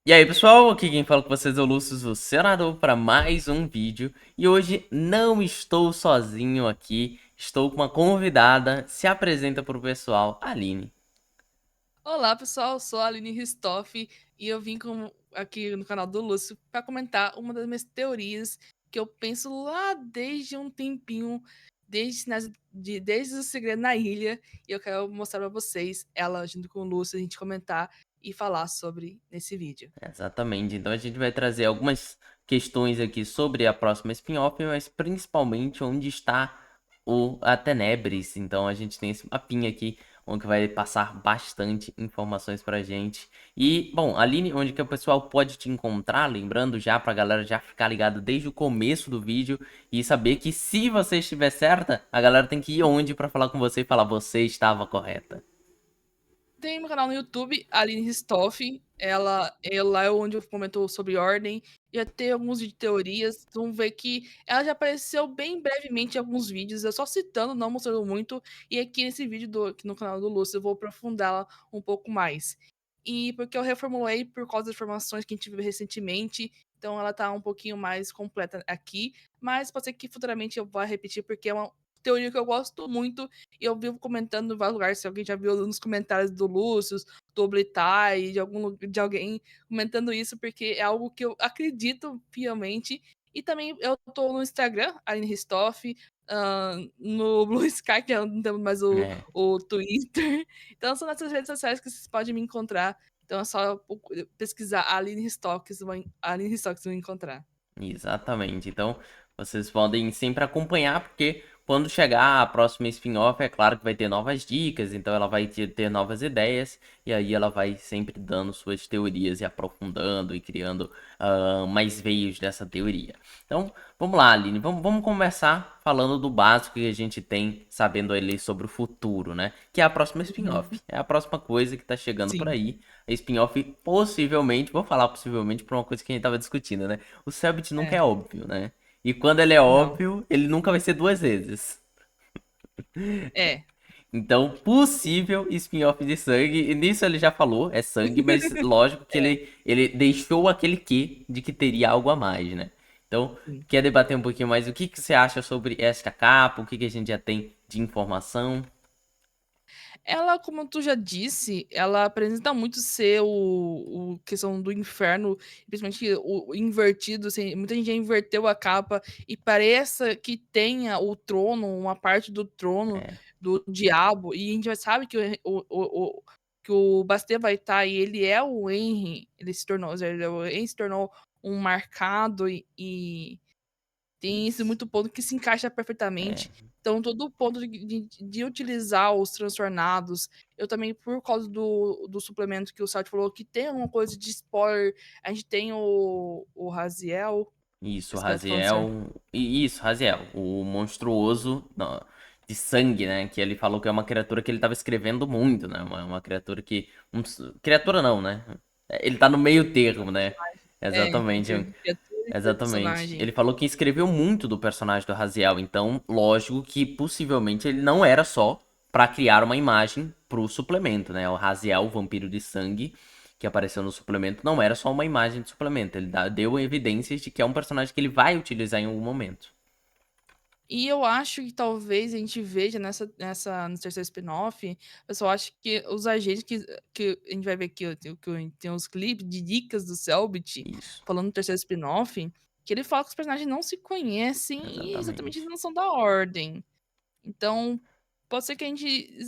E aí pessoal, aqui quem fala com vocês é o Lúcio, o senador, para mais um vídeo. E hoje não estou sozinho aqui, estou com uma convidada. Se apresenta para o pessoal, Aline. Olá, pessoal, eu sou a Aline Ristoff e eu vim aqui no canal do Lúcio para comentar uma das minhas teorias que eu penso lá desde um tempinho, desde o Segredo na Ilha, e eu quero mostrar para vocês ela junto com o Lúcio, a gente comentar e falar sobre nesse vídeo. Exatamente, então a gente vai trazer algumas questões aqui sobre a próxima spin-off, mas principalmente onde está a Tenebris. Então a gente tem esse mapinha aqui, onde vai passar bastante informações pra gente. E, bom, Aline, onde que o pessoal pode te encontrar? Lembrando já pra galera já ficar ligado desde o começo do vídeo e saber que se você estiver certa, a galera tem que ir onde pra falar com você e falar você estava correta. Tem meu canal no YouTube, Aline Ristoff. Lá é onde eu comento sobre ordem. Já tem alguns vídeos de teorias. Vocês vão ver que ela já apareceu bem brevemente em alguns vídeos. Eu só citando, não mostrando muito. E aqui nesse vídeo aqui no canal do Lúcio eu vou aprofundá-la um pouco mais. E porque eu reformulei por causa das informações que a gente viu recentemente. Então ela tá um pouquinho mais completa aqui. Mas pode ser que futuramente eu vá repetir, porque é uma teoria que eu gosto muito e eu vivo comentando em vários lugares, se alguém já viu nos comentários do Lúcio, do Oblitai, de alguém comentando isso, porque é algo que eu acredito piamente. E também eu tô no Instagram, Aline Ristoff, no Blue Sky, que eu não tenho mais É. o Twitter. Então são nessas redes sociais que vocês podem me encontrar. Então é só pesquisar Aline Ristoff, Aline Ristoff, vocês vão encontrar. Exatamente. Então, vocês podem sempre acompanhar, porque quando chegar a próxima spin-off, é claro que vai ter novas dicas, então ela vai ter novas ideias, e aí ela vai sempre dando suas teorias e aprofundando e criando mais veios dessa teoria. Então, vamos lá, Aline, vamos começar falando do básico que a gente tem, sabendo ali sobre o futuro, né? Que é a próxima spin-off. Uhum. É a próxima coisa que tá chegando por Sim. aí. A spin-off possivelmente, vou falar possivelmente por uma coisa que a gente tava discutindo, né? O Cellbit nunca É. é óbvio, né? E quando ele é Não. óbvio, ele nunca vai ser duas vezes. É. Então, possível spin-off de sangue. E nisso ele já falou, é sangue, mas lógico que É. ele deixou aquele quê de que teria algo a mais, né? Então, Sim. quer debater um pouquinho mais o que, que você acha sobre esta capa? O que, que a gente já tem de informação? Ela, como tu já disse, ela apresenta muito ser o questão do inferno, principalmente o invertido, assim, muita gente já inverteu a capa e parece que tenha o trono, uma parte do trono É, do diabo, e a gente já sabe que que o Bastet vai estar, e ele é o Henry, o Henry se tornou um marcado e tem esse isso. muito ponto que se encaixa perfeitamente. É. Então, todo o ponto de utilizar os transtornados, eu também, por causa do suplemento que o site falou, que tem alguma coisa de spoiler, a gente tem o Raziel, Isso, esse que eu tô falando certo. Raziel. Isso, Raziel, o monstruoso de sangue, né? Que ele falou que é uma criatura que ele tava escrevendo muito, né? Uma criatura que. Criatura não, né? Ele tá no meio termo, né? Exatamente. Entre criatura e Exatamente. personagem. Ele falou que escreveu muito do personagem do Raziel, então, lógico que possivelmente ele não era só pra criar uma imagem pro suplemento, né? O Raziel, o vampiro de sangue que apareceu no suplemento não era só uma imagem de suplemento, ele deu evidências de que é um personagem que ele vai utilizar em algum momento. E eu acho que talvez a gente veja no terceiro spin-off, eu só acho que os agentes que a gente vai ver aqui, que tem os clipes de dicas do Selbit, Isso, falando no terceiro spin-off, que ele fala que os personagens não se conhecem e exatamente exatamente. não são da ordem. Então, pode ser que a gente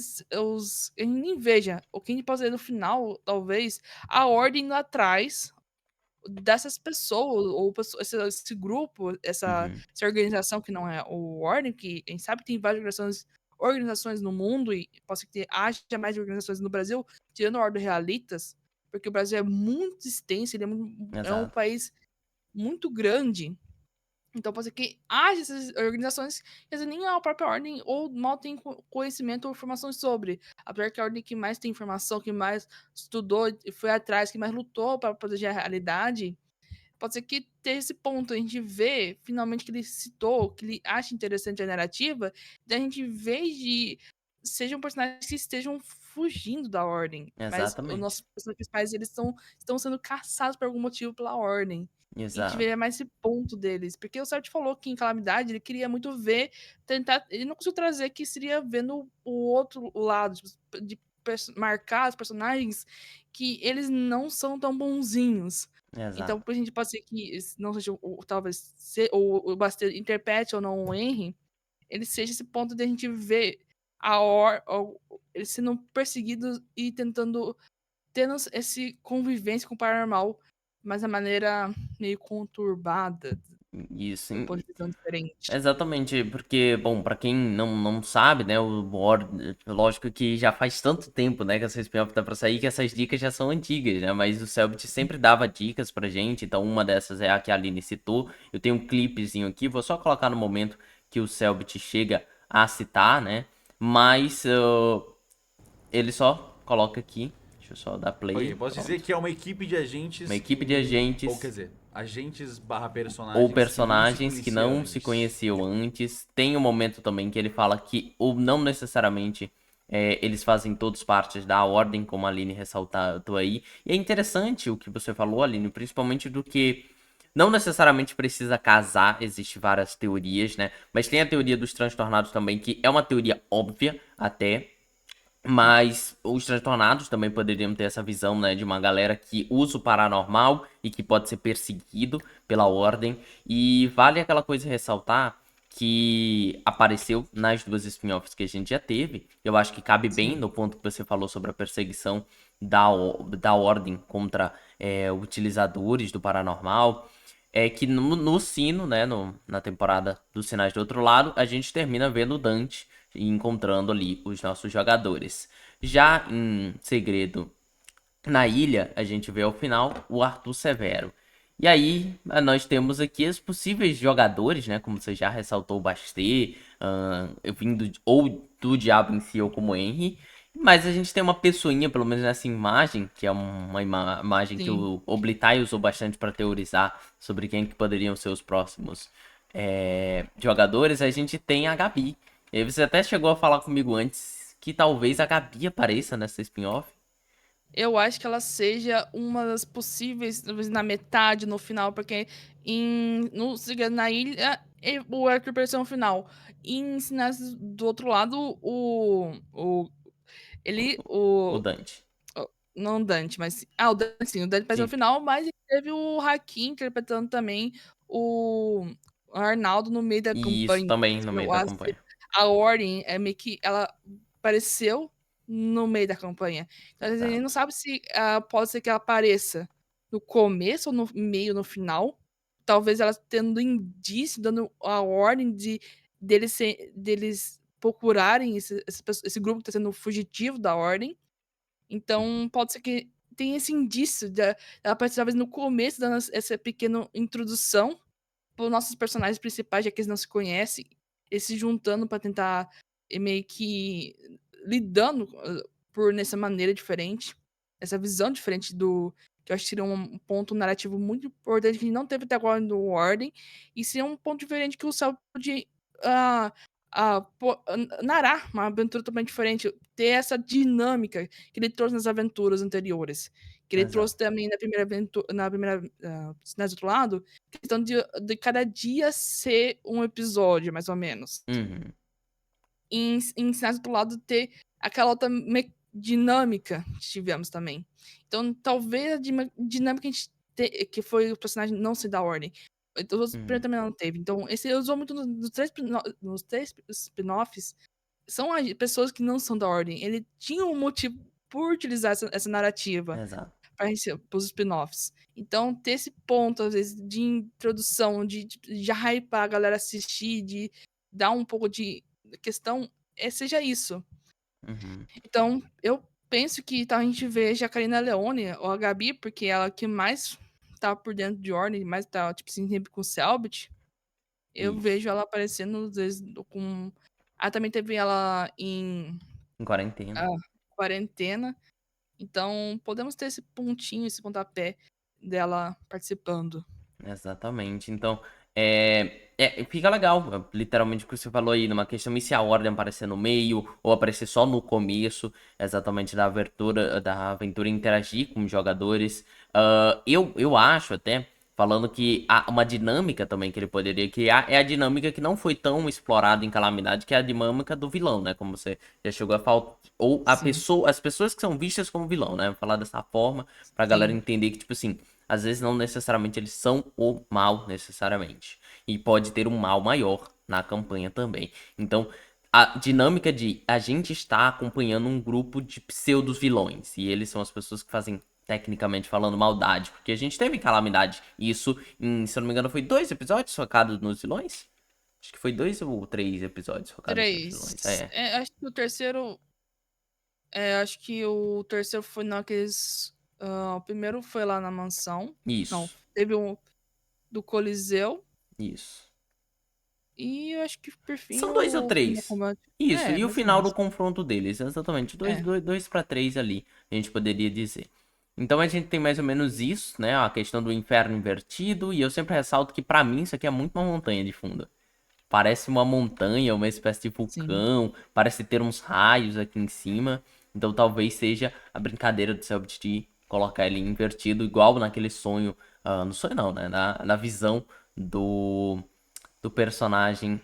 nem veja. O que a gente pode ver no final, talvez, a ordem lá atrás dessas pessoas, ou esse grupo, Uhum, essa organização que não é o Ordem, que a gente sabe que tem várias organizações no mundo, e pode ser que haja mais organizações no Brasil, tirando a Ordem Realitas, porque o Brasil é muito extenso, ele é um exato. país muito grande. Então pode ser que haja essas organizações que às vezes nem a própria ordem ou mal tem conhecimento ou informações sobre. Apesar que a ordem que mais tem informação, que mais estudou e foi atrás, que mais lutou para proteger a realidade, pode ser que tenha esse ponto. A gente vê finalmente que ele citou, que ele acha interessante a narrativa, da gente, em vez de sejam personagens que estejam fugindo da ordem, mas os Exatamente. nossos personagens principais, eles estão sendo caçados por algum motivo pela ordem. E a gente vê Exato. mais esse ponto deles, porque o Celt falou que em Calamidade ele queria muito ver, tentar, ele não conseguiu trazer que seria vendo o outro lado, tipo, de marcar os personagens que eles não são tão bonzinhos. Então, Exato. a gente pode ser que não seja talvez o Bastille interprete ou não o Henry, ele seja esse ponto de a gente ver eles sendo perseguidos e tentando tendo esse convivência com o paranormal, mas da maneira meio conturbada, Isso. do ponto de visão diferente. Exatamente, porque, bom, pra quem não sabe, né, o War, lógico que já faz tanto tempo, né, que essa spin-off tá pra sair, que essas dicas já são antigas, né, mas o Selbit sempre dava dicas pra gente, então uma dessas é a que a Aline citou. Eu tenho um clipezinho aqui, vou só colocar no momento que o Selbit chega a citar, né, mas ele só coloca aqui, deixa eu só dar Ok, play, posso dizer pronto. que é uma equipe de Uma agentes equipe de ou quer agentes dizer, agentes barra ou personagens que não se personagens que conheciam não se antes. conheciam antes. Tem um momento também que ele fala que, ou não necessariamente, eles fazem todos partes da ordem, como a Aline ressaltou aí. E é interessante o que você falou, Aline, principalmente do que não necessariamente precisa casar, existe várias teorias, né? Mas tem a teoria dos transtornados também, que é uma teoria óbvia até, mas os transtornados também poderiam ter essa visão, né, de uma galera que usa o paranormal e que pode ser perseguido pela ordem. E vale aquela coisa ressaltar que apareceu nas duas spin-offs que a gente já teve. Eu acho que cabe bem Sim. no ponto que você falou sobre a perseguição da ordem contra utilizadores do paranormal. É que no Sino, né, na temporada dos Sinais do Outro Lado, a gente termina vendo o Dante e encontrando ali os nossos jogadores. Já em Segredo na Ilha, a gente vê ao final o Arthur Severo. E aí, nós temos aqui os possíveis jogadores, né? Como você já ressaltou, o Bastet, vindo ou do Diabo em si ou como Henry. Mas a gente tem uma pessoinha, pelo menos nessa imagem, que é uma imagem que Sim. o Oblitai usou bastante para teorizar sobre quem que poderiam ser os próximos jogadores. A gente tem a Gabi. E aí você até chegou a falar comigo antes que talvez a Gabi apareça nessa spin-off. Eu acho que ela seja uma das possíveis, talvez na metade, no final, porque no Segredo na Ilha, o Arthur apareceu no final. Em Sinais do Outro Lado, ele, O Dante. não o Dante, mas, o Dante sim, o Dante apareceu no Sim. final, mas teve o Hakim interpretando também o Arnaldo no meio da E isso campanha. também no meio da campanha. A Ordem é meio que ela apareceu no meio da campanha. Então, a gente não Exato. sabe se pode ser que ela apareça no começo ou no meio, no final. Talvez ela tendo indício, dando a ordem deles procurarem esse grupo que está sendo fugitivo da ordem. Então, pode ser que tenha esse indício dela aparecer talvez no começo, dando essa pequena introdução os nossos personagens principais, já que eles não se conhecem, eles se juntando pra tentar meio que lidando por nessa maneira diferente, essa visão diferente do que eu acho que seria um ponto narrativo muito importante que não teve até agora no Warden, e seria um ponto diferente que o Céu pode ah, narrar uma aventura totalmente diferente, ter essa dinâmica que ele trouxe nas aventuras anteriores, que ele trouxe Exato. também na primeira aventura, na primeira, Sinais do Outro Lado, questão de cada dia ser um episódio, mais ou menos. Uhum. Em Sinais do Outro Lado ter aquela outra dinâmica que tivemos também. Então, talvez a dinâmica que a gente que foi o personagem não se dar ordem. Então, os Uhum. também não teve. Então, esse usou muito nos três spin-offs. São pessoas que não são da ordem. Ele tinha um motivo por utilizar essa narrativa Exato. para os spin-offs. Então, ter esse ponto, às vezes, de introdução, de já hypar a galera assistir, de dar um pouco de questão, seja isso. Uhum. Então, eu penso que a gente veja a Karina Leone ou a Gabi, porque ela que mais tá por dentro de ordem, mais tá, tipo assim, sempre com o Selbit. Eu Isso. vejo ela aparecendo, às vezes, com. Ah, também teve ela em Em quarentena. quarentena. Então, podemos ter esse pontinho, esse pontapé dela participando. Exatamente. Então, Fica legal, literalmente o que você falou aí, numa questão, e se a ordem aparecer no meio, ou aparecer só no começo, exatamente da aventura interagir com os jogadores. Eu acho até, falando que há uma dinâmica também que ele poderia criar, é a dinâmica que não foi tão explorada em Calamidade, que é a dinâmica do vilão, né? Como você já chegou a falar. Ou Sim, as pessoas que são vistas como vilão, né? Vou falar dessa forma, pra galera sim. entender que, tipo assim, às vezes não necessariamente eles são o mal, necessariamente. E pode ter um mal maior na campanha também. Então, a dinâmica de a gente está acompanhando um grupo de pseudos vilões. E eles são as pessoas que fazem, tecnicamente falando, maldade. Porque a gente teve calamidade. E isso, se eu não me engano, foi 2 episódios focados nos vilões? Acho que foi 2 ou 3 episódios focados nos vilões. 3. Acho que o terceiro. Acho que o terceiro foi naqueles. O primeiro foi lá na mansão. Não, Isso, teve um do Coliseu. isso. E eu acho que por fim São 2 ou 3. combate. Isso, e o Mais ou final do menos. confronto deles, exatamente. É, 2 para 3 ali, a gente poderia dizer. Então a gente tem mais ou menos isso, né? A questão do inferno invertido. E eu sempre ressalto que pra mim isso aqui é muito uma montanha de fundo. Parece uma montanha, uma espécie de sim. vulcão. Parece ter uns raios aqui em cima. Então talvez seja a brincadeira do Cellbit de colocar ele invertido, igual naquele sonho. No sonho não, né? Na visão do personagem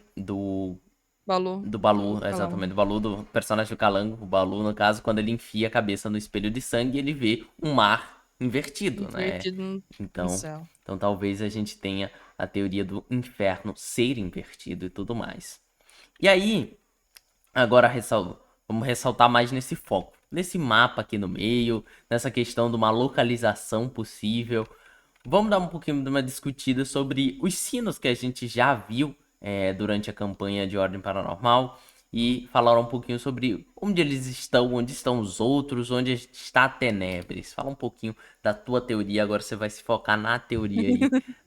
Balu. do Do Balu, exatamente, Calango. do Balu, do personagem do Calango, o Balu, no caso, quando ele enfia a cabeça no espelho de sangue, ele vê um mar invertido, né? Invertido no Então, céu. então talvez a gente tenha a teoria do inferno ser invertido e tudo mais. E aí, agora vamos ressaltar mais nesse foco, nesse mapa aqui no meio, nessa questão de uma localização possível. Vamos dar um pouquinho de uma discutida sobre os sinos que a gente já viu durante a campanha de Ordem Paranormal e falar um pouquinho sobre onde eles estão, onde estão os outros, onde está a Tenebres. Fala um pouquinho da tua teoria, agora você vai se focar na teoria aí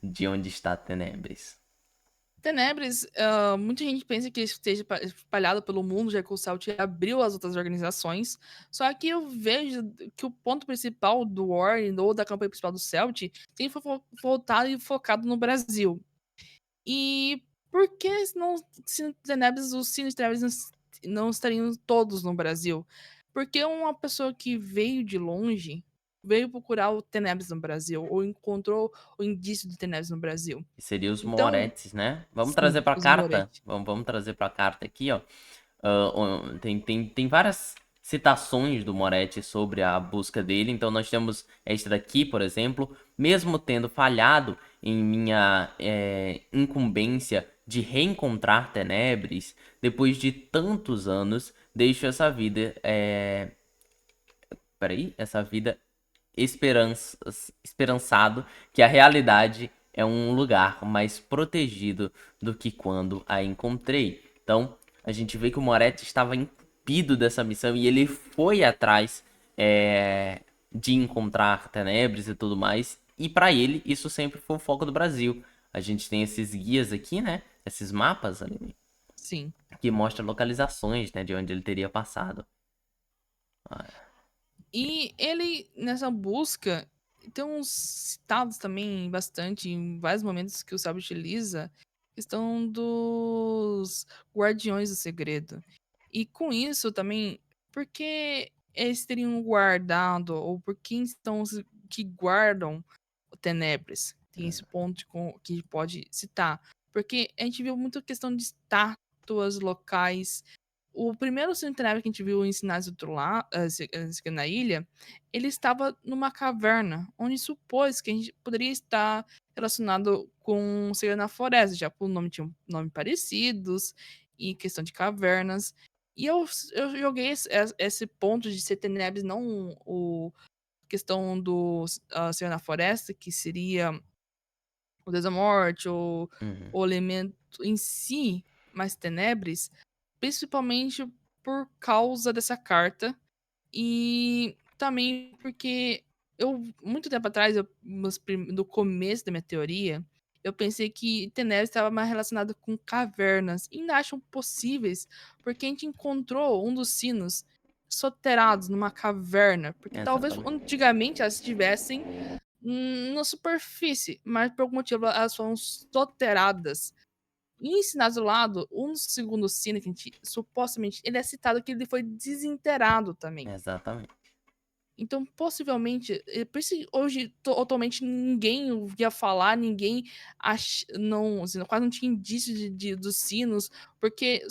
de onde está a Tenebres. Tenebres, muita gente pensa que esteja espalhado pelo mundo, já que o Celt abriu as outras organizações. Só que eu vejo que o ponto principal do Warren ou da campanha principal do Celt tem voltado e focado no Brasil. E por que não, Tenebres, os Sinos Tenebres não estariam todos no Brasil? Porque uma pessoa que veio de longe veio procurar o Tenebres no Brasil, ou encontrou o indício de Tenebres no Brasil. Que seria os Então, Moretes, né? Vamos trazer sim, para a os carta? Moretti. Vamos trazer para a carta aqui, ó. Tem várias citações do Moretti sobre a busca dele. Então nós temos esta daqui, por exemplo. Mesmo tendo falhado em minha incumbência de reencontrar Tenebres, depois de tantos anos, deixo essa vida. Peraí, essa vida esperança, esperançado que a realidade é um lugar mais protegido do que quando a encontrei. Então, a gente vê que o Moretti estava incumbido dessa missão e ele foi atrás de encontrar Tenebres e tudo mais. E para ele, isso sempre foi o foco do Brasil. A gente tem esses guias aqui, né? Esses mapas ali, Sim. que mostram localizações, né? De onde ele teria passado. E ele, nessa busca, tem uns citados também bastante, em vários momentos que o Sábio utiliza, questão dos Guardiões do Segredo. E com isso também, por que eles teriam guardado, ou por quem estão os que guardam o Tenebres? Tem esse ponto que pode citar. Porque a gente viu muita questão de estátuas locais. O primeiro centenário que a gente viu em Sinais do outro lado, na ilha, ele estava numa caverna, onde supôs que a gente poderia estar relacionado com Segredo na Floresta, já por nome tinham nome parecidos e questão de cavernas. E eu joguei esse ponto de ser Tenebres, não o questão do Segredo na Floresta, que seria o Deus da Morte, ou Uhum. o elemento em si, mais Tenebres, principalmente por causa dessa carta e também porque muito tempo atrás, no começo da minha teoria, eu pensei que Tenebris estava mais relacionado com cavernas. E ainda acham possíveis, porque a gente encontrou um dos sinos soterrados numa caverna. Porque talvez Exatamente. antigamente elas estivessem na superfície, mas por algum motivo elas foram soteradas. E ensinados do lado, um segundo sino que a gente, supostamente, ele é citado que ele foi desenterrado também. Exatamente. Então, possivelmente, por isso que hoje, atualmente, ninguém ouvia falar, ninguém não, assim, quase não tinha indício dos sinos, porque,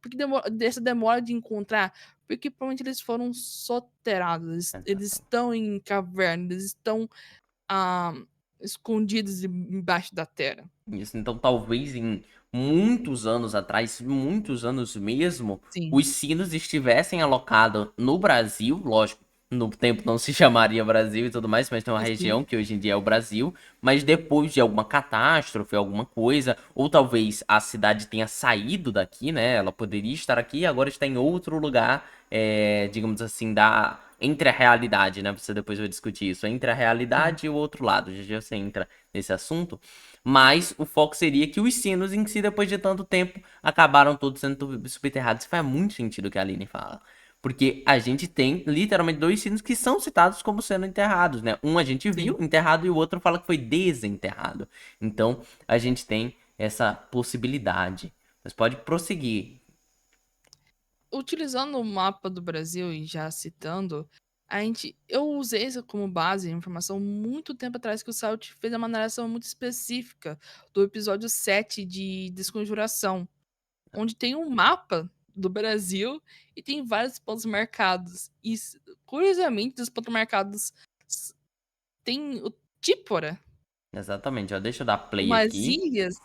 porque dessa demora de encontrar, porque provavelmente eles foram soterrados, eles Exatamente. estão em caverna, eles estão ah, escondidos embaixo da terra. Isso, então talvez em muitos anos atrás, muitos anos mesmo, Sim, os sinos estivessem alocados no Brasil, lógico, no tempo não se chamaria Brasil e tudo mais, mas tem uma assim. região que hoje em dia é o Brasil, mas depois de alguma catástrofe, alguma coisa, ou talvez a cidade tenha saído daqui, né? Ela poderia estar aqui e agora está em outro lugar, digamos assim, entre a realidade, né? Você depois vai discutir isso, entre a Sim. realidade e o outro lado. Já você entra nesse assunto. Mas o foco seria que os sinos em si, depois de tanto tempo, acabaram todos sendo subterrados. Faz muito sentido o que a Aline fala. Porque a gente tem literalmente dois sinos que são citados como sendo enterrados, né? Um a gente viu Sim. enterrado e o outro fala que foi desenterrado. Então a gente tem essa possibilidade. Mas pode prosseguir. Utilizando o mapa do Brasil e já citando, eu usei isso como base, informação muito tempo atrás que o Salt fez uma narração muito específica do episódio 7 de Desconjuração, onde tem um mapa do Brasil e tem vários pontos marcados. E, curiosamente, os pontos marcados s- tem o Típora, Exatamente, ó. Deixa eu dar play umas aqui. ilhas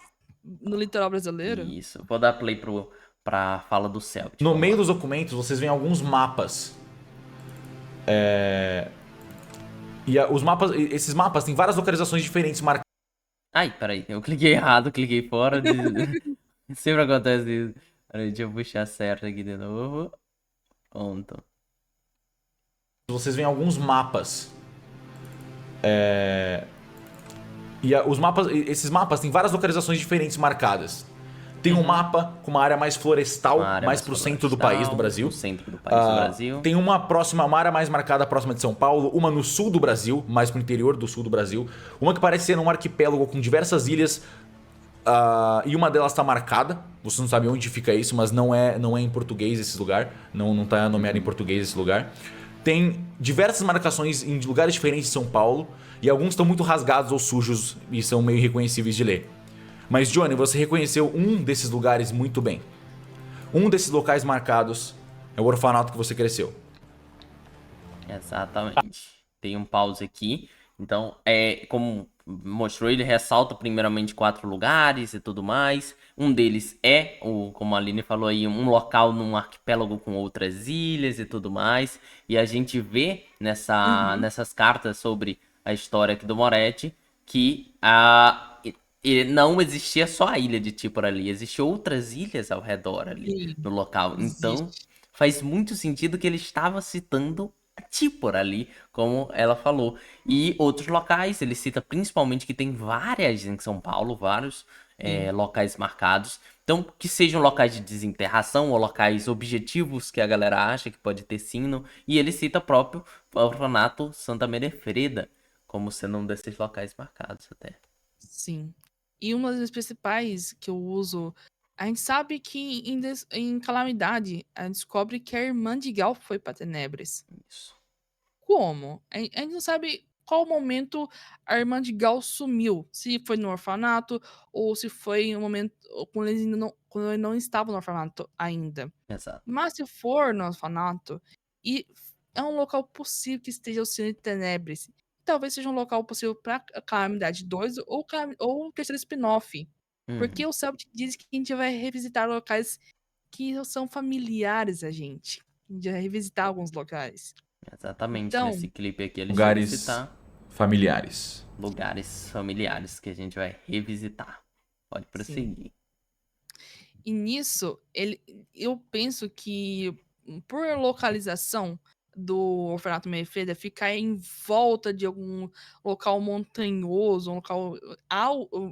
no litoral brasileiro. Isso. Vou dar play pra fala do Celtic. No Vamos meio lá. dos documentos, vocês veem alguns mapas. Os mapas, esses mapas têm várias localizações diferentes marcadas. Ai, peraí. Eu cliquei errado, cliquei fora de. Sempre acontece isso. Peraí, deixa eu puxar certo aqui de novo. Pronto. Vocês veem alguns mapas. Esses mapas têm várias localizações diferentes marcadas. Tem um mapa com uma área mais Uma florestal, área mais mais pro centro do país do florestal, no Brasil. centro do país do Brasil. Tem uma área mais marcada próxima de São Paulo, uma no sul do Brasil, mais pro interior do sul do Brasil. Uma que parece ser um arquipélago com diversas ilhas, e uma delas tá marcada. Você não sabe onde fica isso, mas não é em português esse lugar. Não tá nomeado em português esse lugar. Tem diversas marcações em lugares diferentes de São Paulo. E alguns estão muito rasgados ou sujos e são meio irreconhecíveis de ler. Mas Johnny, você reconheceu um desses lugares muito bem. Um desses locais marcados é o orfanato que você cresceu. Exatamente. Tem um pause aqui. Então, como mostrou, ele ressalta primeiramente 4 lugares e tudo mais. Um deles é, como a Aline falou aí, um local num arquipélago com outras ilhas e tudo mais. E a gente vê Uhum. nessas cartas sobre a história aqui do Moretti que não existia só a ilha de Típora ali, existiam outras ilhas ao redor ali Sim, no local. Então, existe. faz muito sentido que ele estava citando a Típora ali, como ela falou. E outros locais, ele cita principalmente que tem várias em São Paulo, vários Sim, locais marcados. Então, que sejam locais de desenterração ou locais objetivos que a galera acha que pode ter sino. E ele cita o próprio orfanato Santa Merefreda como sendo um desses locais marcados até. sim. E uma das principais que eu uso, a gente sabe que em Calamidade, a gente descobre que a irmã de Gal foi pra Tenebres. Isso. Como? A gente não sabe qual momento a irmã de Gal sumiu. Se foi no orfanato ou se foi em um momento quando ele não estava no orfanato ainda. Exato. Mas se for no orfanato, e é um local possível que esteja o Cine Tenebris. Talvez seja um local possível para Calamidade 2 ou o terceiro spin-off. Porque Uhum. o Celtic diz que a gente vai revisitar locais que são familiares a gente. A gente vai revisitar alguns locais. Exatamente. Nesse Então, clipe aqui ele chega a Lugares citar familiares. lugares familiares que a gente vai revisitar. Pode sim. prosseguir. E nisso, eu penso que, por localização do orfanato Merefreda ficar em volta de algum local montanhoso, um local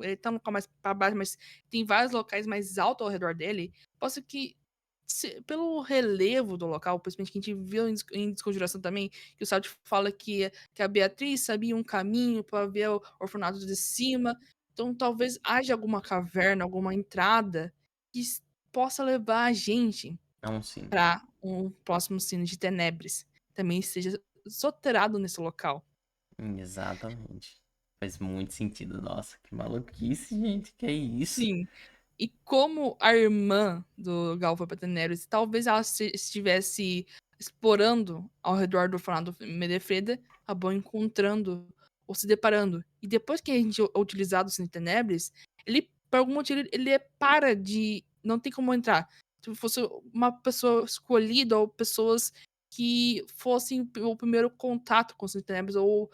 ele tá no local mais para baixo, mas tem vários locais mais altos ao redor dele, posso que pelo relevo do local, principalmente que a gente viu em Desconjuração também, que o Salty fala que a Beatriz sabia um caminho para ver o orfanato de cima. Então talvez haja alguma caverna, alguma entrada que possa levar a gente Não, sim. para um próximo sino de Tenebres. Também esteja soterrado nesse local. Exatamente. Faz muito sentido. Nossa, que maluquice, gente. Que é isso? Sim. E como a irmã do Gal foi pra Tenebres, talvez ela estivesse explorando ao redor do orfanato Medefreda, acabou encontrando ou se deparando. E depois que a gente é utilizado o Cine Tenebres, ele, por algum motivo, ele para de. Não tem como entrar. Se fosse uma pessoa escolhida ou pessoas que fossem o primeiro contato com o Cine Tenebres, ou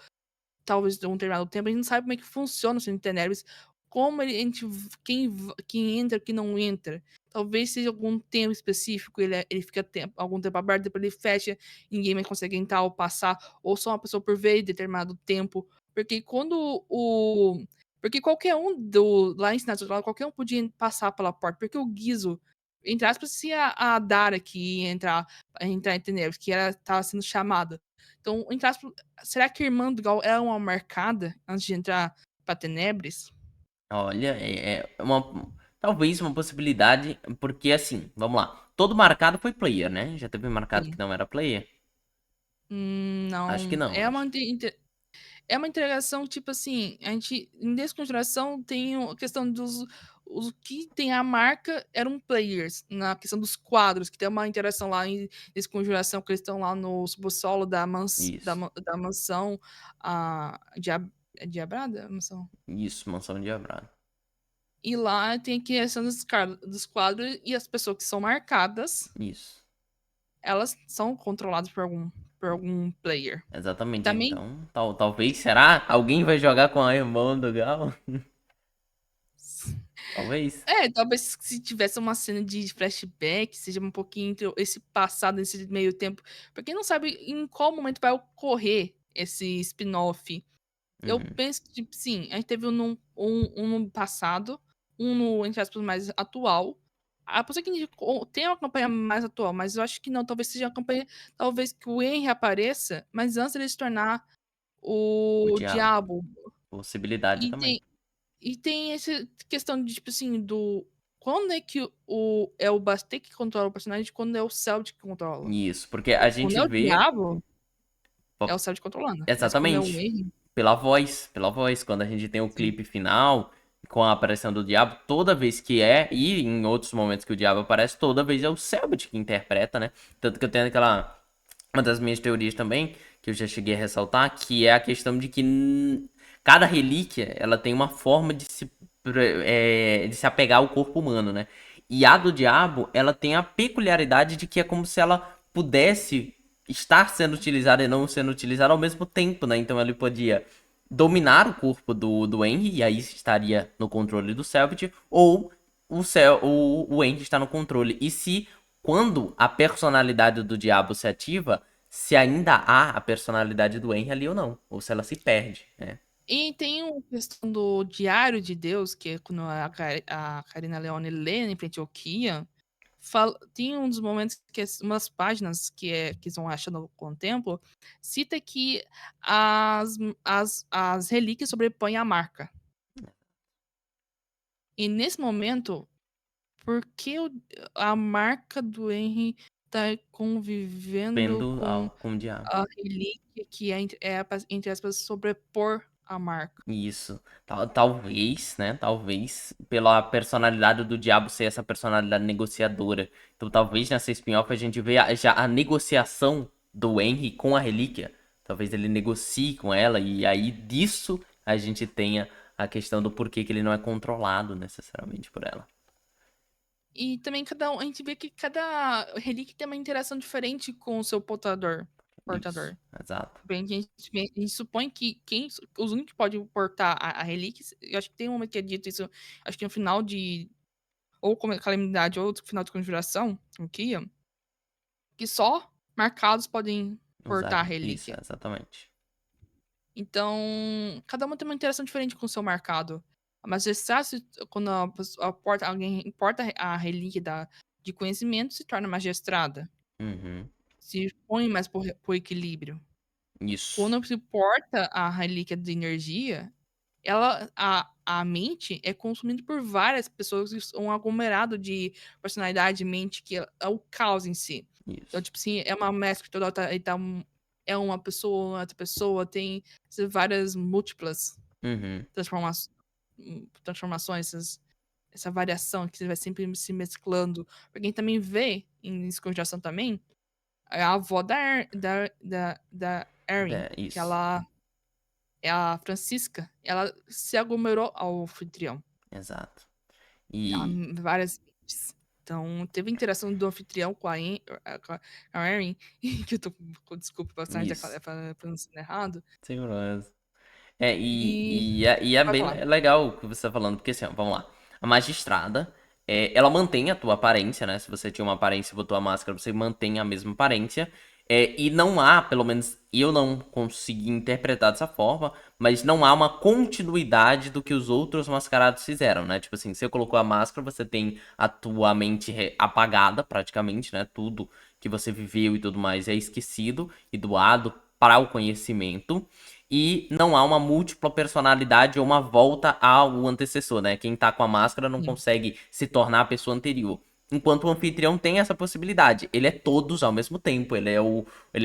talvez de um determinado tempo, a gente não sabe como é que funciona o Cine Tenebres, como a gente, quem entra, quem não entra. Talvez seja algum tempo específico, ele fica algum tempo aberto, depois ele fecha, ninguém mais consegue entrar ou passar, ou só uma pessoa por vez, determinado tempo. Porque quando o. Porque qualquer um lá em Cidade Solar, qualquer um podia passar pela porta, porque o Guizo, entre aspas, se a Dara que ia entrar em Tenebres, que estava sendo chamada. Então, entre aspas, será que a irmã do Gal é uma marcada antes de entrar pra Tenebres? Olha, é uma. Talvez uma possibilidade, porque assim, vamos lá. Todo marcado foi player, né? Já teve marcado que Sim. não era player? Acho que Não. não. Acho. É uma integração, tipo assim, a gente, em Desconjuração, tem a questão dos. Os que tem a marca eram players, na questão dos quadros, que tem uma interação lá em Desconjuração, que eles estão lá no subsolo Isso. da mansão. É Diabrada? Mansão? Isso, mansão de Abrado. E lá tem a questão dos quadros e as pessoas que são marcadas, Isso. elas são controladas por algum player. Exatamente. Também, Então, talvez, será? Alguém vai jogar com a irmã do Gal? Talvez. talvez se tivesse uma cena de flashback, seja um pouquinho entre esse passado, esse meio tempo. Pra quem não sabe em qual momento vai ocorrer esse spin-off. Eu Uhum. penso que, tipo, sim, a gente teve um no passado, um no, entre aspas, mais atual. A pessoa que a gente tem uma campanha mais atual, mas eu acho que não, talvez seja uma campanha, talvez que o Henry apareça, mas antes ele se tornar O o diabo. Diabo. Possibilidade E também. tem, e tem essa questão de, tipo assim, do. Quando é que é o Bastet que controla o personagem e quando é o Celt que controla? Isso, porque a Quando gente é o vê. Diabo, é o Celt controlando. Mas quando é o Exatamente. Henry. Pela voz. Pela voz. Quando a gente tem o Sim. clipe final, com a aparição do diabo, toda vez que é, e em outros momentos que o diabo aparece, toda vez é o Selbit que interpreta, né? Tanto que eu tenho aquela. Uma das minhas teorias também, que eu já cheguei a ressaltar, que é a questão de que cada relíquia, ela tem uma forma de se apegar ao corpo humano, né? E a do diabo, ela tem a peculiaridade de que é como se ela pudesse estar sendo utilizada e não sendo utilizada ao mesmo tempo, né? Então ele podia dominar o corpo do Henry, e aí estaria no controle do Selbit, ou o Henry está no controle. E se quando a personalidade do diabo se ativa, se ainda há a personalidade do Henry ali ou não, ou se ela se perde, né? E tem a questão do Diário de Deus, que é quando a Karina Leone lê em frente ao Kian, tem um dos momentos que umas páginas que estão achando com o templo, cita que as relíquias sobrepõem a marca. E nesse momento, por que a marca do Henry tá convivendo Vendo com com o diabo. a relíquia que entre aspas, sobrepor a marca? Isso. Talvez, né? Talvez pela personalidade do diabo ser essa personalidade negociadora. Então talvez nessa spin-off a gente veja já a negociação do Henry com a relíquia. Talvez ele negocie com ela e aí disso a gente tenha a questão do porquê que ele não é controlado necessariamente por ela. E também a gente vê que cada relíquia tem uma interação diferente com o seu Isso, portador. exato. Bem, a gente supõe que os únicos que podem portar a relíquia, eu acho que tem uma que é dito isso, acho que no final de, ou como calamidade, ou no final de conjuração, que só marcados podem portar a Usar isso, relíquia. exatamente. Então, cada uma tem uma interação diferente com o seu marcado. Mas quando alguém importa a relíquia de conhecimento se torna magistrada. Uhum. Se põe mais por equilíbrio. Isso. Quando se porta a relíquia de energia, a mente é consumida por várias pessoas, um aglomerado de personalidade, mente, que é o caos em si. Então, Isso. tipo assim, é uma mescla, toda é uma pessoa, outra pessoa, tem várias múltiplas Uhum. transformações, essa variação que vai sempre se mesclando. Pra quem também vê em Desconjuração também, é a avó da Erin, que Isso. ela é a Francisca, ela se aglomerou ao anfitrião. Exato. Ela, E várias mentes. Então, teve interação do anfitrião com a Erin, que eu tô com desculpa bastante isso. pronunciando errado. Segurança. É, E. e é Pode bem falar. legal o que você tá falando, porque assim, ó, vamos lá. A magistrada, ela mantém a tua aparência, né? Se você tinha uma aparência e botou a máscara, você mantém a mesma aparência. E não há, pelo menos eu não consegui interpretar dessa forma, mas não há uma continuidade do que os outros mascarados fizeram, né? Tipo assim, você colocou a máscara, você tem a tua mente apagada, praticamente, né? Tudo que você viveu e tudo mais é esquecido e doado para o conhecimento. E não há uma múltipla personalidade ou uma volta ao antecessor, né? Quem tá com a máscara não Sim. consegue se tornar a pessoa anterior. Enquanto o anfitrião tem essa possibilidade. Ele é todos ao mesmo tempo. Ele é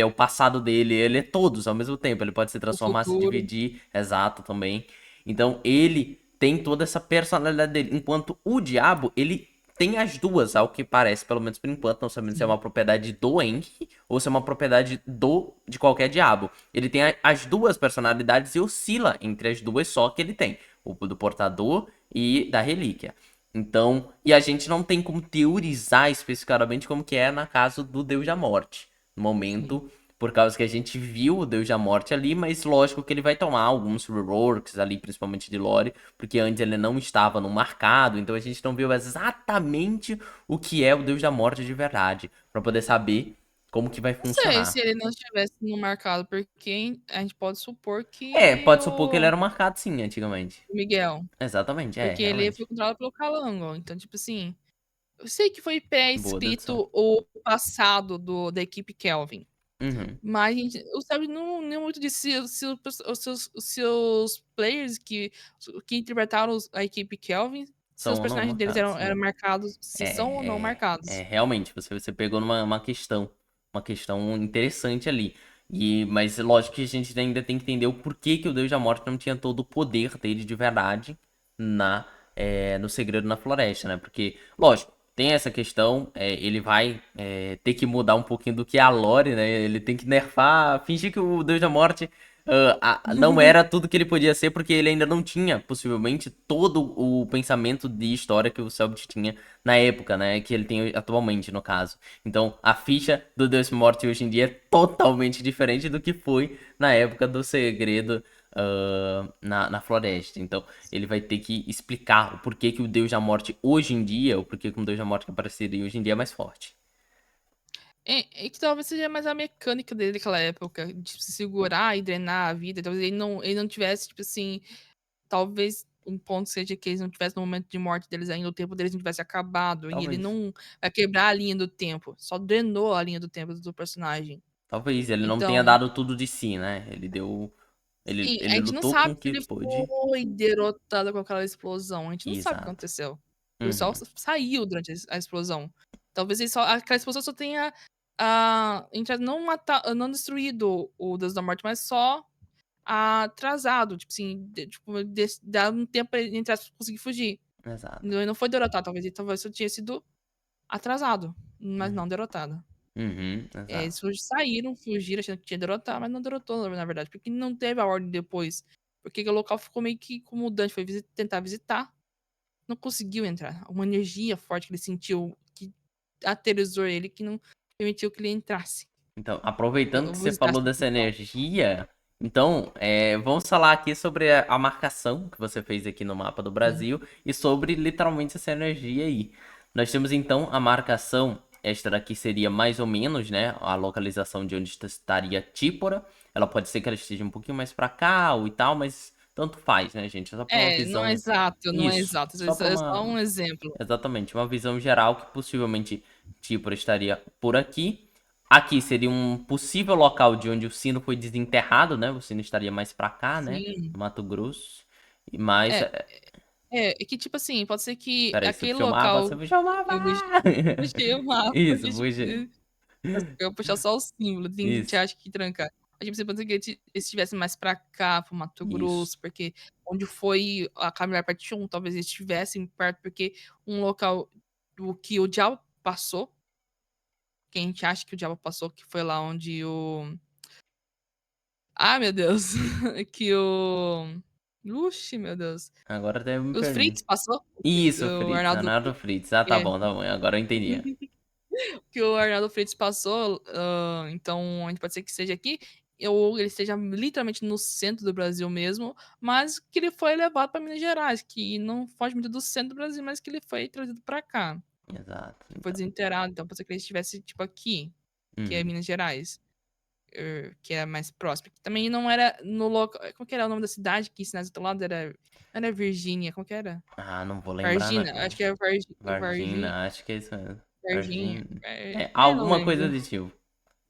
o passado dele, ele é todos ao mesmo tempo. Ele pode se O transformar, se futuro. dividir, exato também. Então ele tem toda essa personalidade dele. Enquanto o diabo, ele tem as duas, ao que parece, pelo menos por enquanto, não sabendo se é Sim. uma propriedade do Enki ou se é uma propriedade de qualquer diabo. Ele tem as duas personalidades e oscila entre as duas só que ele tem, o do portador e da relíquia. Então, e a gente não tem como teorizar especificamente como que é na casa do Deus da Morte. No Sim. momento, por causa que a gente viu o Deus da Morte ali, mas lógico que ele vai tomar alguns reworks ali, principalmente de lore, porque antes ele não estava no marcado, então a gente não viu exatamente o que é o Deus da Morte de verdade, para poder saber como que vai Não sei funcionar. se ele não estivesse no marcado, porque a gente pode supor que Pode supor que ele o era um marcado sim, antigamente. Miguel. Exatamente, Porque ele foi realmente. controlado pelo Calango. Então, tipo assim, eu sei que foi Boa dedução. pré-escrito o passado da equipe Kelvin. Uhum. Mas a gente, o Selby não muito disse os seus players que interpretaram a equipe Kelvin, se São os ou não personagens deles marcados, eram sim. marcados, se são ou não marcados. Realmente, você pegou uma questão interessante ali. Mas lógico que a gente ainda tem que entender o porquê que o Deus da Morte não tinha todo o poder dele de verdade no Segredo na Floresta, né? Porque, lógico, tem essa questão, ele vai ter que mudar um pouquinho do que é a lore, né? Ele tem que nerfar, fingir que o Deus da Morte não era tudo que ele podia ser, porque ele ainda não tinha, possivelmente, todo o pensamento de história que o Selbit tinha na época, né? Que ele tem atualmente, no caso. Então, a ficha do Deus Morte hoje em dia é totalmente diferente do que foi na época do Segredo na Floresta. Então, ele vai ter que explicar o porquê que o Deus da Morte hoje em dia, o porquê que o Deus da Morte que apareceria hoje em dia é mais forte. É que talvez seja mais a mecânica dele daquela época, de se segurar e drenar a vida. Talvez ele não tivesse, tipo assim, talvez um ponto seja que eles não tivessem no momento de morte deles ainda, o tempo deles não tivesse acabado. E ele Talvez. não vai quebrar a linha do tempo. Só drenou a linha do tempo do personagem. Talvez ele não tenha Então, dado tudo de si, né? Ele deu. Ele, sim, a ele gente não lutou com sabe o se que ele pôde. foi derrotado com aquela explosão. A gente não sabe o que Exato. aconteceu. Ele só Uhum. saiu durante a explosão. Talvez aquela explosão só tenha não destruído o Deus da Morte, mas só atrasado. Tipo assim, dado um tempo pra ele, entre aspas, conseguir fugir. Exato. Ele não foi derrotado, talvez só tinha sido atrasado, mas Uhum. não derrotado. Eles Exato. saíram, fugiram, achando que tinha derrotado, mas não derrotou, na verdade, porque não teve a ordem depois. Porque o local ficou meio que como o Dante foi tentar visitar, não conseguiu entrar. Uma energia forte que ele sentiu, que aterrorizou ele, que não permitiu que ele entrasse. Então, aproveitando Ou que você falou visitasse o dessa local. energia, então, vamos falar aqui sobre a marcação que você fez aqui no mapa do Sim. Brasil e sobre literalmente essa energia aí. Nós temos então a marcação, esta daqui seria mais ou menos, né, a localização de onde estaria Típora. Ela pode ser que ela esteja um pouquinho mais pra cá ou e tal, mas tanto faz, né, gente? É só pra uma Não é visão. exato, não é Isso, exato. só pra É só um uma. exemplo. Exatamente, uma visão geral que possivelmente Típora estaria por aqui. Aqui seria um possível local de onde o sino foi desenterrado, né? O sino estaria mais pra cá, né? Sim. No Mato Grosso. E mais. É, é que tipo assim, pode ser que Peraí, você aquele puxou o mapa? Você local. puxou o mapa! Eu puxei o mapa, Isso, porque, tipo, puxei. eu vou puxar só o símbolo, tem gente que Isso, acha que tranca. Mas, tipo, você pode ser que eles estivessem mais pra cá, pro Mato isso. Grosso, porque onde foi a Caminhar Parte 1, talvez eles estivessem perto, porque um local do que o diabo passou, que a gente acha que o diabo passou, que foi lá onde o. Ah, meu Deus! Que o. Uxi, meu Deus. Agora até me Os perdi. Fritz passou? Isso, O Fritz, Arnaldo Arnaldo Fritz. Fritz. Ah, É. tá bom, agora eu entendi. Que o Arnaldo Fritz passou, então a gente pode ser que seja aqui, ou ele esteja literalmente no centro do Brasil mesmo, mas que ele foi levado para Minas Gerais, que não foge muito do centro do Brasil, mas que ele foi trazido para cá. Exato, Foi então. desenterrado, então pode ser que ele estivesse, tipo, aqui, que é Uhum. Minas Gerais, que é mais próximo. Que também não era no local. Como que era o nome da cidade que Sinais do outro lado era. Não era Virgínia, como que era? Ah, não vou lembrar, Vargina, não. acho que é Vargina. Vargina, acho que é isso mesmo. Varginha. Vargina. É, Não alguma coisa lembro. desse tipo.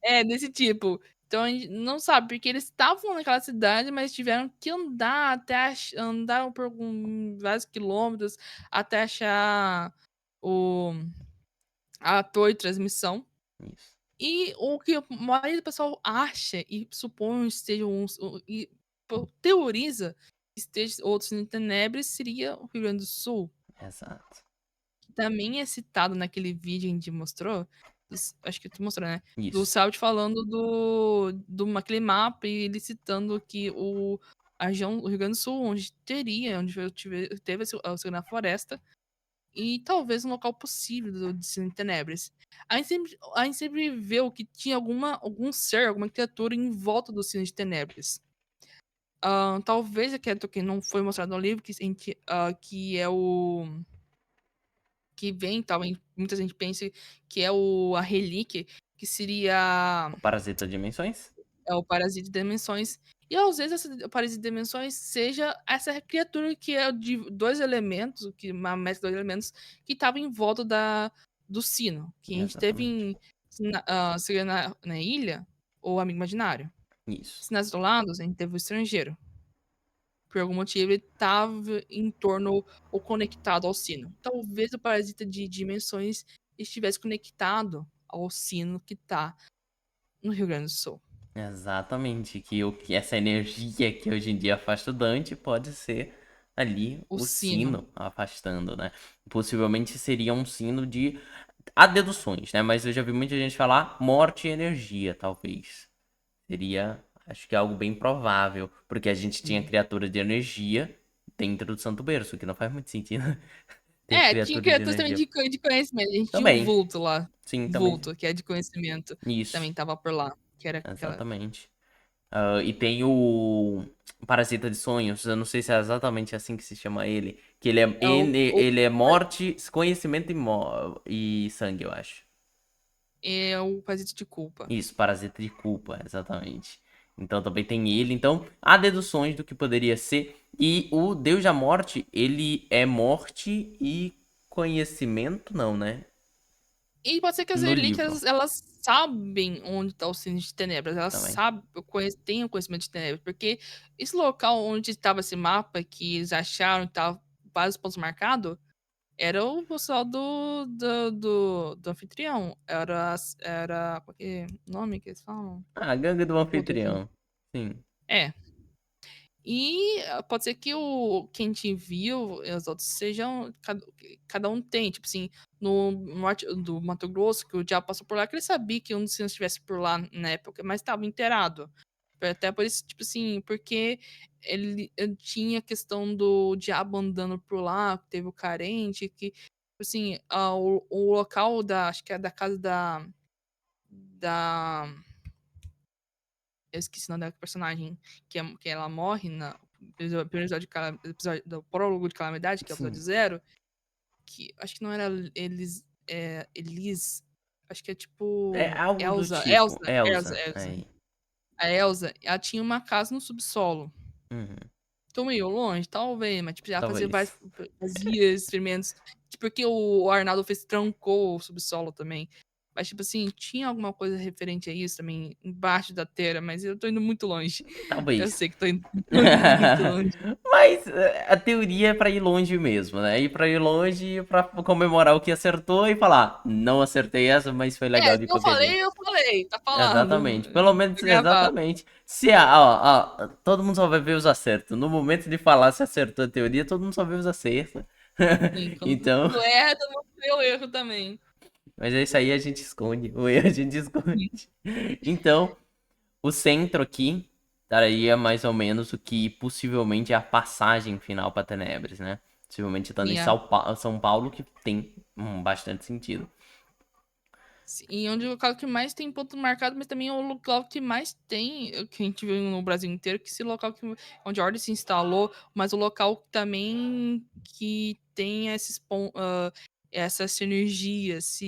É, desse tipo. Então a gente não sabe, porque eles estavam naquela cidade, mas tiveram que andar até andar por vários quilômetros até achar o, a torre de transmissão. Isso. E o que a maioria do pessoal acha e supõe esteja e teoriza que esteja outros em Tenebres seria o Rio Grande do Sul. Exato. Também é citado naquele vídeo que a gente mostrou, acho que tu mostrou, né? Do Isso. Selbit falando aquele mapa e ele citando que a região do Rio Grande do Sul, onde teve a Segunda Floresta, e talvez um local possível de Cine Tenebres. A gente sempre viu que tinha algum ser, alguma criatura em volta do Cine de Tenebres. Talvez que não foi mostrado no livro, que é o que vem, talvez muita gente pense que é a relíquia, que seria O Parasita Dimensões? o parasita de dimensões. E às vezes o parasita de dimensões seja essa criatura que é de dois elementos, que uma mescla de dois elementos, que estava em volta do sino. Que a gente teve Exatamente. seria na ilha, o amigo imaginário. Isso. Se nas do lados, a gente teve o estrangeiro. Por algum motivo, ele estava em torno ou conectado ao sino. Talvez o parasita de dimensões estivesse conectado ao sino que está no Rio Grande do Sul. Exatamente. Que essa energia que hoje em dia afasta o Dante pode ser ali O o sino. sino afastando, né? Possivelmente seria um sino de. Há deduções, né? Mas eu já vi muita gente falar morte e energia, talvez. Seria, acho que é algo bem provável, porque a gente tinha Sim. criatura de energia dentro do Santo Berço, que não faz muito sentido ter Tinha criaturas de criaturas também energia. de conhecimento. A gente tinha o Também, vulto lá. sim, também. Vulto, que é de conhecimento. Isso, Também tava por lá. Que era aquela. exatamente. E tem o Parasita de Sonhos, eu não sei se é exatamente assim que se chama ele, que É o, ele é morte, conhecimento e sangue, eu acho. é o parasita de culpa. Isso, Parasita de Culpa, exatamente. Então também tem ele. Então há deduções do que poderia ser. E o Deus da Morte, ele é morte e conhecimento, não, né? E pode ser que as No relíquias, livro elas sabem onde está o Cine de Tenebras. Elas também. sabem, têm o conhecimento de Tenebras. Porque esse local onde estava esse mapa que eles acharam que tava vários pontos marcados, era o pessoal do anfitrião. Qual que é o nome que eles falam? Ah, a gangue do Puta, anfitrião. Sim. é. E pode ser que quem a gente viu e os outros sejam. Cada um tem. Tipo assim, no norte do Mato Grosso, que o diabo passou por lá, que ele sabia que um dos sinos estivesse por lá na época, mas estava inteirado. Até por isso, tipo assim, porque ele tinha a questão do diabo andando por lá, teve o carente, que, tipo assim, o local acho que é da casa da eu esqueci o nome da personagem, que ela morre no primeiro episódio do prólogo de Calamidade, que é o episódio Sim. 0, que acho que não era Elis, acho que é É tipo algo do tipo. Elsa. Aí. A Elsa, ela tinha uma casa no subsolo. Uhum. Tô meio longe? Talvez, mas tipo, já fazer Talvez. fazia experimentos. Tipo, porque o Arnaldo fez trancou o subsolo também. Mas, tipo assim, tinha alguma coisa referente a isso também embaixo da terra, mas eu tô indo muito longe. Eu Talvez. sei que tô indo muito longe. Mas a teoria é pra ir longe mesmo, né? Ir pra ir longe pra comemorar o que acertou e falar, não acertei essa, mas foi É, legal se de eu qualquer jeito. falei, eu falei. Tá falando. Exatamente. Pelo menos, Tá gravado. exatamente. Se todo mundo só vai ver os acertos. No momento de falar se acertou a teoria, todo mundo só vê os acertos. Sim, quando todo Então, mundo erra, todo mundo vê o erro também. mas é isso aí, a gente esconde. O erro a gente esconde. Então, o centro aqui daria mais ou menos o que possivelmente é a passagem final para Tenebres, né? Possivelmente estando em Minha. São Paulo, que tem bastante sentido. E onde o local que mais tem ponto marcado, mas também é o local que mais tem, que a gente viu no Brasil inteiro, que esse local onde a Ordem se instalou, mas o local também que tem essas sinergias,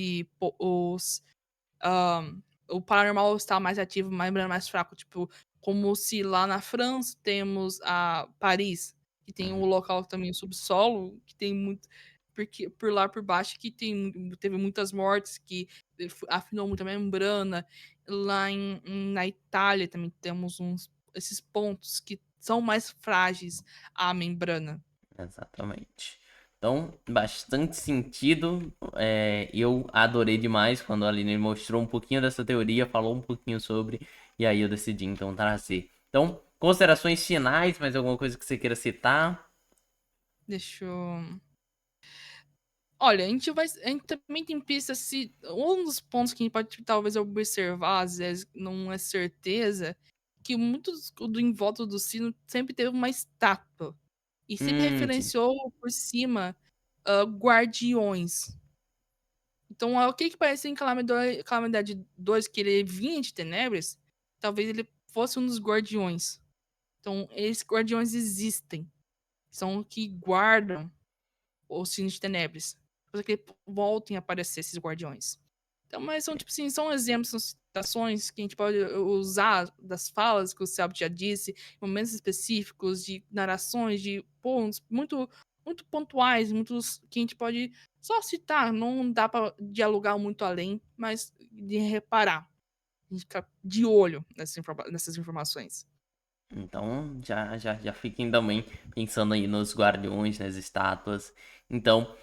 ah, o paranormal está mais ativo, mais fraco, tipo, como se lá na França temos a Paris, que tem um local também, o subsolo, que tem muito, porque por lá por baixo que teve muitas mortes, que afinou muito a membrana. Lá na Itália também temos esses pontos que são mais frágeis à membrana. Exatamente. Então, bastante sentido. Eu adorei demais quando a Aline mostrou um pouquinho dessa teoria, falou um pouquinho sobre, e aí eu decidi então trazer. Então, considerações finais, mais alguma coisa que você queira citar? Deixa eu. Olha, a gente também tem pistas se um dos pontos que a gente pode talvez observar, às vezes não é certeza, que muitos do em volta do sino sempre teve uma estátua e sempre Sim. referenciou por cima guardiões. Então, o que parece em Calamidade 2 que ele vinha de Tenebres, talvez ele fosse um dos guardiões. Então, esses guardiões existem. São que guardam os Sinos de Tenebres. Para que voltem a aparecer esses guardiões. Então, mas são, tipo assim, são exemplos, são citações que a gente pode usar das falas que o Celso já disse, em momentos específicos, de narrações, de pontos muito, muito pontuais, muitos que a gente pode só citar, não dá para dialogar muito além, mas de reparar, a gente ficar de olho nessas informações. Então, já fiquem também pensando aí nos guardiões, nas estátuas. Então,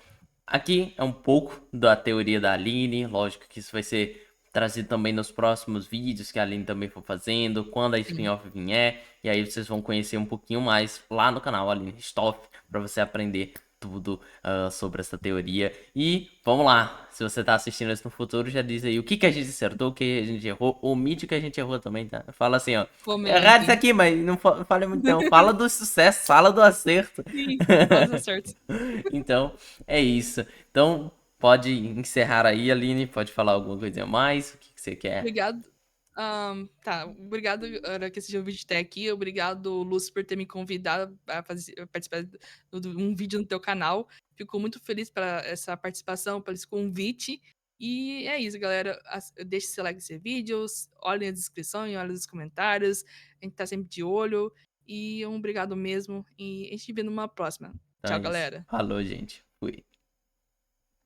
aqui é um pouco da teoria da Aline. Lógico que isso vai ser trazido também nos próximos vídeos que a Aline também for fazendo, quando a Sim. spin-off vier. E aí vocês vão conhecer um pouquinho mais lá no canal Aline Stoff, para você aprender tudo sobre essa teoria. E vamos lá, se você tá assistindo isso no futuro, já diz aí o que que a gente acertou, o que a gente errou, o mídio que a gente errou também, tá? Fala assim, ó. Errado isso Comentem. aqui, mas não fale muito não. Fala do sucesso, fala do acerto. Sim, faz certo. Então, é isso. Então, pode encerrar aí, Aline. Pode falar alguma coisa a mais? O que que você quer? Obrigado. Tá, obrigado, Ana, que assistiu o vídeo até aqui. Obrigado, Lúcio, por ter me convidado a participar de um vídeo no teu canal. Fico muito feliz pela essa participação, pelo esse convite. E é isso, galera. Deixe seu like nesse vídeo, olhem a descrição e olhem os comentários. A gente tá sempre de olho. E obrigado mesmo. E a gente se vê numa próxima. Então Tchau, é isso. galera. Falou, gente. Fui.